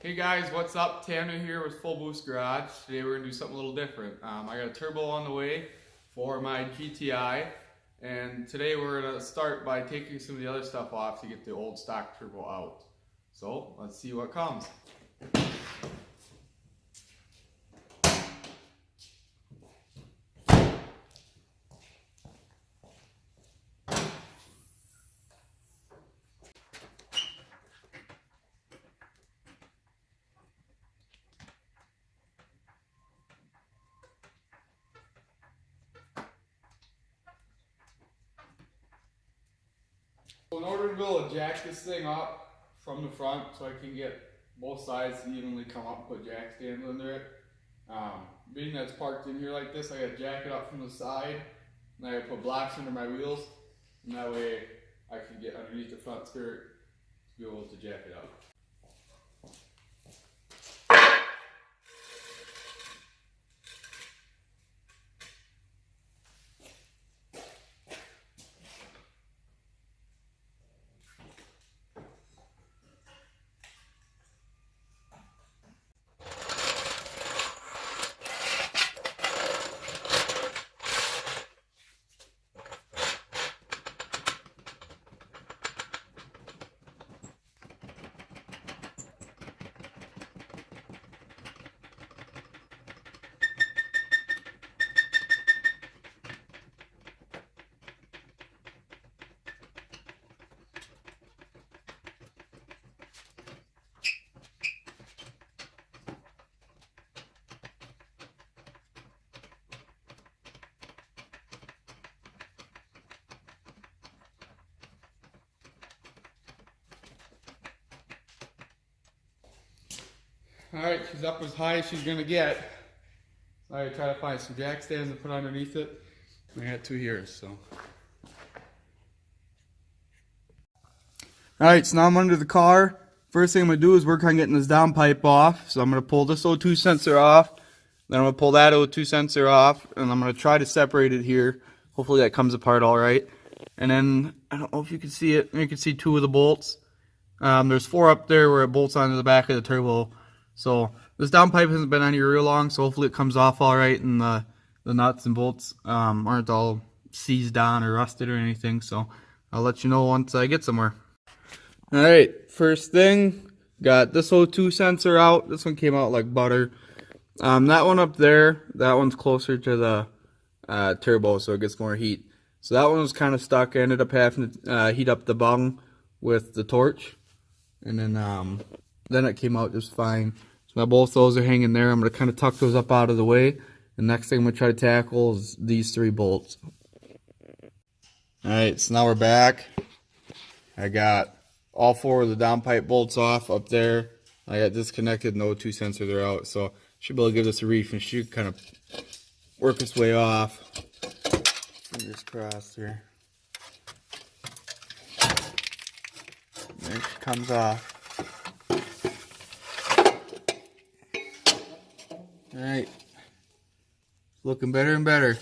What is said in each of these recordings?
Hey guys, what's up? Tanner here with Full Boost Garage. Today we're going to do something a little different. I got a turbo on the way for my GTI, and today we're going to start by taking some of the other stuff off to get the old stock turbo out. So let's see what comes. So in order to be able to jack this thing up from the front so I can get both sides to evenly come up and put jack stands under it, being that it's parked in here like this, I got to jack it up from the side, and I got to put blocks under my wheels, and that way I can get underneath the front skirt to be able to jack it up. Alright, she's up as high as she's going to get. So I try to find some jack stands to put underneath it. I got two here, so. Alright, so now I'm under the car. First thing I'm going to do is work on getting this downpipe off. So I'm going to pull this O2 sensor off. Then I'm going to pull that O2 sensor off. And I'm going to try to separate it here. Hopefully that comes apart alright. And then, I don't know if you can see it. You can see two of the bolts. There's four up there where it bolts onto the back of the turbo. So this downpipe hasn't been on here real long, so hopefully it comes off all right, and the nuts and bolts aren't all seized on or rusted or anything. So I'll let you know once I get somewhere. All right, first thing, got this O2 sensor out. This one came out like butter. That one up there, that one's closer to the turbo, so it gets more heat. So that one was kind of stuck. I ended up having to heat up the bung with the torch, and then it came out just fine. So now both those are hanging there. I'm going to kind of tuck those up out of the way. The next thing I'm going to try to tackle is these three bolts. Alright, so now we're back. I got all four of the downpipe bolts off up there. I got disconnected, no two sensors are out. So should be able to give this a reef and should kind of work its way off. Fingers crossed here. There she comes off. Alright, looking better and better.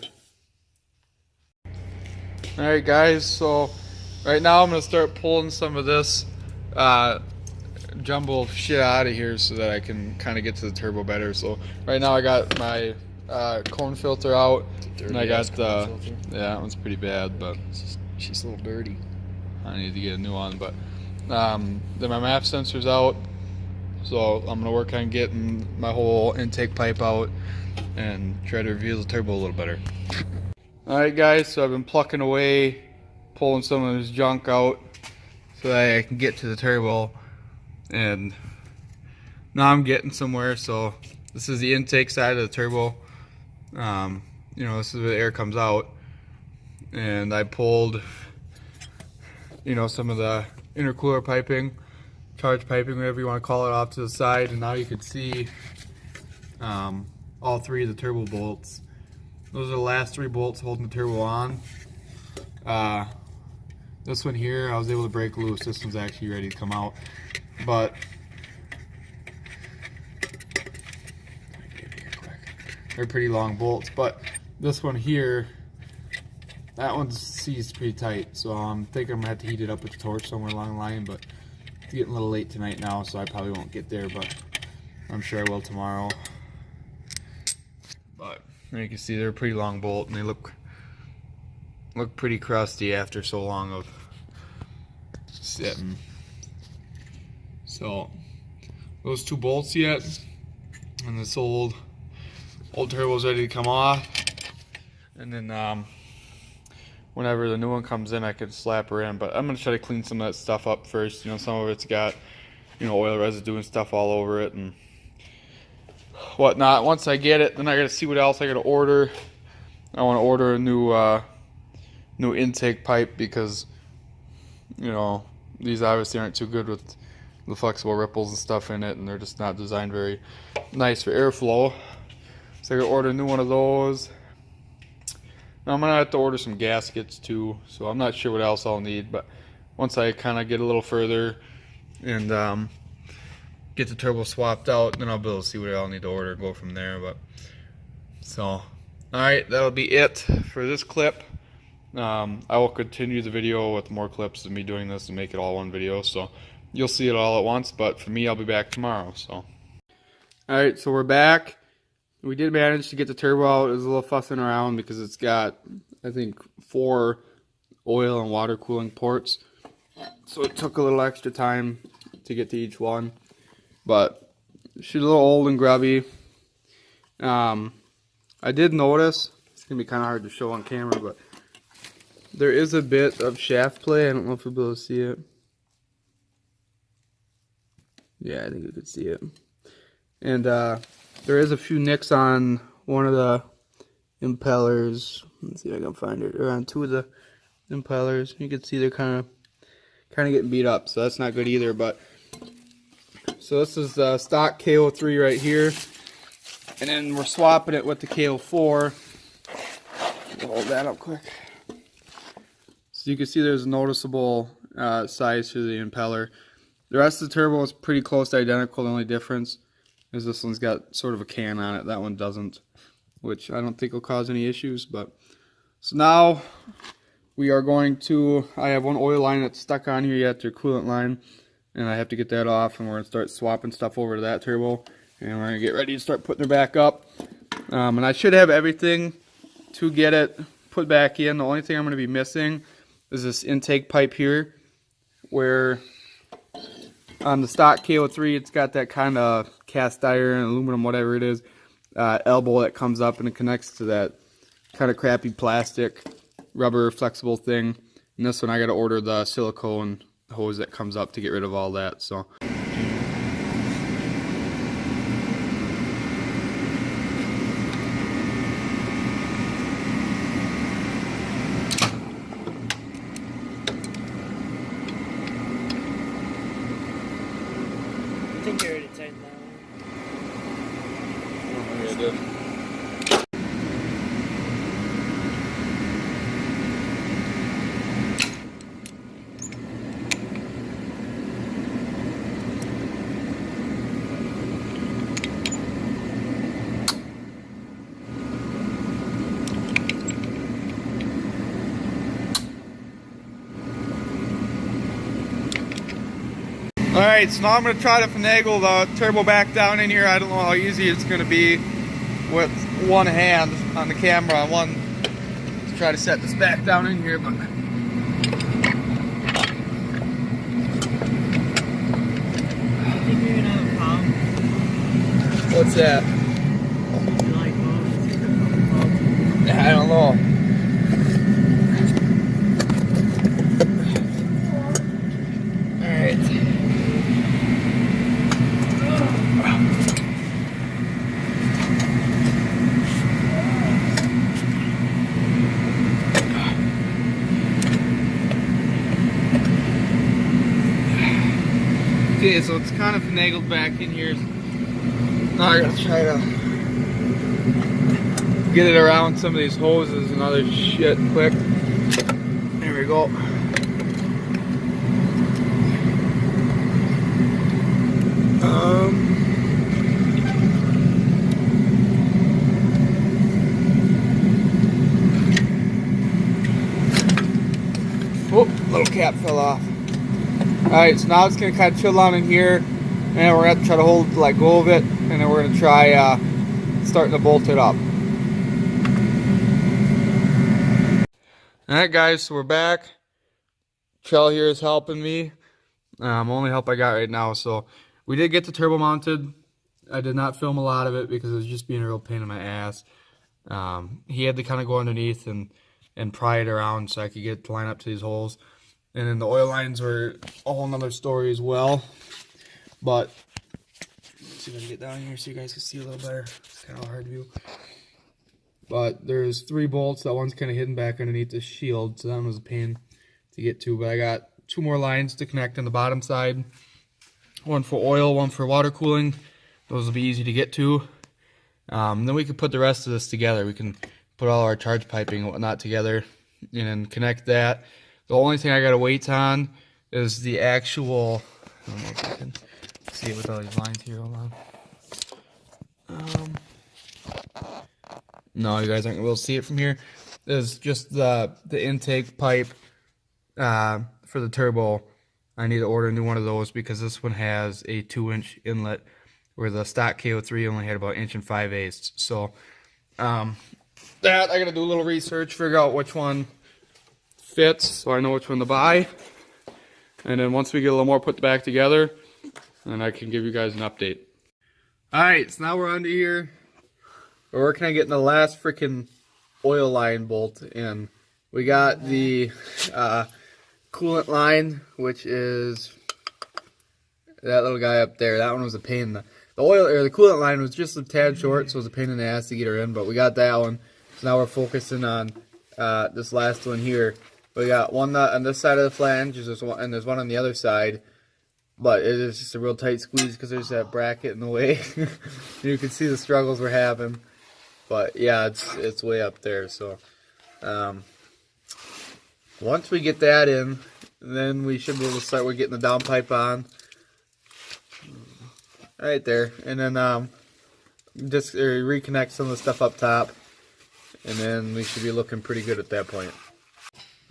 Alright guys, so right now I'm going to start pulling some of this jumble of shit out of here so that I can kind of get to the turbo better. So right now I got my cone filter out, and I got the, yeah, that one's pretty bad, but she's a little dirty. I need to get a new one. But then my MAP sensor's out. So I'm going to work on getting my whole intake pipe out and try to reveal the turbo a little better. Alright guys, so I've been plucking away, pulling some of this junk out so that I can get to the turbo. And now I'm getting somewhere. So this is the intake side of the turbo. You know, this is where the air comes out. And I pulled, you know, some of the intercooler piping, charge piping, whatever you want to call it, off to the side, and now you can see all three of the turbo bolts. Those are the last three bolts holding the turbo on. This one here I was able to break loose. This one's actually ready to come out, but they're pretty long bolts. But this one here, that one's seized pretty tight, so I'm thinking I'm gonna have to heat it up with the torch somewhere along the line, but it's getting a little late tonight now, so I probably won't get there. But I'm sure I will tomorrow. But you can see they're a pretty long bolt, and they look pretty crusty after so long of sitting. So those 2 bolts yet, and this old turbo's ready to come off, and then whenever the new one comes in, I could slap her in. But I'm gonna try to clean some of that stuff up first. You know, some of it's got, you know, oil residue and stuff all over it and whatnot. Once I get it, then I gotta see what else I gotta order. I want to order a new intake pipe, because, you know, these obviously aren't too good with the flexible ripples and stuff in it, and they're just not designed very nice for airflow. So I gotta order a new one of those. Now I'm gonna have to order some gaskets too, so I'm not sure what else I'll need, but once I kind of get a little further and get the turbo swapped out, then I'll be able to see what I'll need to order and go from there. But so, alright, that'll be it for this clip. I will continue the video with more clips of me doing this and make it all one video, so you'll see it all at once. But for me, I'll be back tomorrow. So alright, so we're back. We did manage to get the turbo out. It was a little fussing around because it's got, I think, 4 oil and water cooling ports, so it took a little extra time to get to each one. But she's a little old and grubby. I did notice, it's gonna be kind of hard to show on camera, but there is a bit of shaft play. I don't know if you'll be able to see it. Yeah, I think you could see it. And there is a few nicks on one of the impellers. Let's see if I can find it. Or on 2 of the impellers. You can see they're kind of getting beat up, so that's not good either. But so this is the stock KO3 right here, and then we're swapping it with the KO4. Hold that up quick. So you can see there's a noticeable size to the impeller. The rest of the turbo is pretty close to identical. The only difference is this one's got sort of a can on it. That one doesn't, which I don't think will cause any issues. But so now we are going to, I have one oil line that's stuck on here yet, their coolant line, and I have to get that off, and we're going to start swapping stuff over to that turbo, and we're going to get ready to start putting her back up. And I should have everything to get it put back in. The only thing I'm going to be missing is this intake pipe here, where on the stock KO3 it's got that kind of cast iron, aluminum, whatever it is, elbow that comes up and it connects to that kind of crappy plastic rubber flexible thing. And this one I got to order the silicone hose that comes up to get rid of all that. So I think you already tightened that one. maybe I did. Alright, so now I'm going to try to finagle the turbo back down in here. I don't know how easy it's going to be with one hand on the camera. I want to try to set this back down in here, but I think you're gonna have a problem. what's that? You like both? I don't know. Alright. Okay, so it's kind of finagled back in here. Now I gotta try to get it around some of these hoses and other shit quick. There we go. Oh, little cap fell off. Alright, so now it's going to kind of chill down in here, and we're going to try to hold, let go of it, and then we're gonna try starting to bolt it up. Alright guys, so we're back. Chell here is helping me. Only help I got right now. So we did get the turbo mounted. I did not film a lot of it because it was just being a real pain in my ass. He had to kind of go underneath and pry it around so I could get to line up to these holes. And then the oil lines were a whole nother story as well. But let's see if I can get down here so you guys can see a little better. It's kind of a hard view. But there's 3 bolts. That one's kind of hidden back underneath the shield, so that one was a pain to get to. But I got 2 more lines to connect on the bottom side. One for oil, one for water cooling. Those will be easy to get to. Then we can put the rest of this together. We can put all our charge piping and whatnot together and then connect that. The only thing I got to wait on is the actual, I don't know if I can see it with all these lines here. Hold on. No, you guys aren't going to be able to see it from here. Is just the intake pipe for the turbo. I need to order a new one of those because this one has a 2-inch inlet where the stock KO3 only had about 1 5/8. So that I got to do a little research, figure out which one fits so I know which one to buy. And then once we get a little more put back together, then I can give you guys an update. Alright, so now we're under here. We're working on getting the last freaking oil line bolt in. We got the coolant line, which is that little guy up there. That one was a pain. The oil or the coolant line was just a tad short, so it was a pain in the ass to get her in. But we got that one. So now we're focusing on this last one here. We got one nut on this side of the flange, and there's one on the other side. But it is just a real tight squeeze because there's that bracket in the way. You can see the struggles we're having. But yeah, it's way up there. So once we get that in, then we should be able to start with getting the downpipe on. Right there. And then just reconnect some of the stuff up top. And then we should be looking pretty good at that point.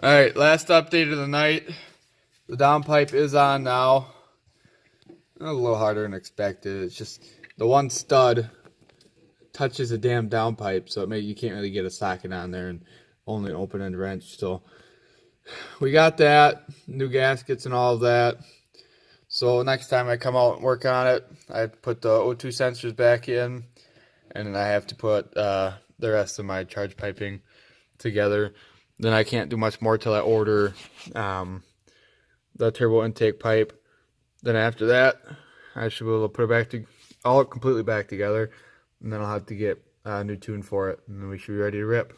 Alright, last update of the night. The downpipe is on now. A little harder than expected. It's just the one stud touches a damn downpipe, so you can't really get a socket on there and only an open-end wrench. So we got that, new gaskets and all of that. So next time I come out and work on it, I have to put the O2 sensors back in, and then I have to put the rest of my charge piping together. Then I can't do much more till I order the turbo intake pipe. Then after that, I should be able to put it all completely back together, and then I'll have to get a new tune for it, and then we should be ready to rip.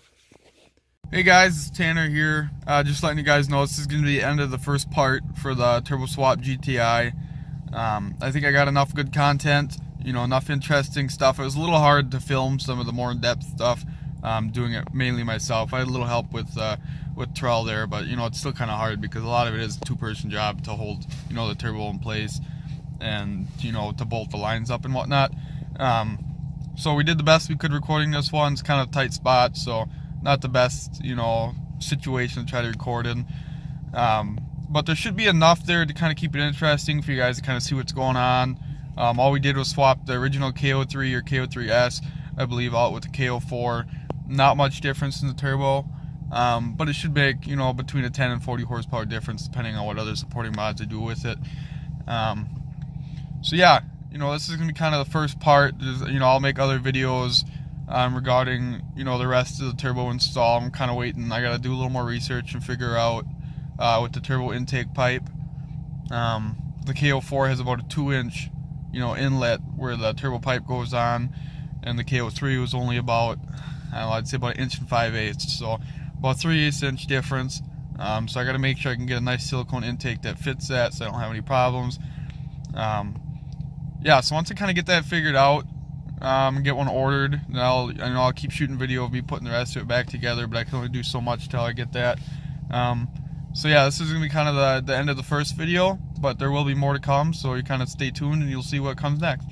Hey guys, it's Tanner here. Just letting you guys know this is going to be the end of the first part for the Turbo Swap GTI. I think I got enough good content, enough interesting stuff. It was a little hard to film some of the more in-depth stuff, doing it mainly myself. I had a little help with Trell there, but it's still kind of hard because a lot of it is a 2-person job to hold the turbo in place and to bolt the lines up and whatnot. So we did the best we could recording this one. It's kind of a tight spot, so not the best situation to try to record in, but there should be enough there to kind of keep it interesting for you guys to kind of see what's going on. All we did was swap the original KO3 or KO3S, I believe, out with the KO4. Not much difference in the turbo, but it should make between a 10 and 40 horsepower difference depending on what other supporting mods they do with it. So yeah, this is gonna be kind of the first part. I'll make other videos regarding the rest of the turbo install. I'm kind of waiting. I gotta do a little more research and figure out with the turbo intake pipe. The KO4 has about a 2-inch inlet where the turbo pipe goes on, and the KO3 was only about, I'd say about 1 5/8, so about 3/8 inch difference. So I got to make sure I can get a nice silicone intake that fits that, so I don't have any problems. Yeah, so once I kind of get that figured out, and get one ordered, then I'll keep shooting video of me putting the rest of it back together, but I can only do so much till I get that. So yeah, this is gonna be kind of the end of the first video, but there will be more to come, so you kind of stay tuned and you'll see what comes next.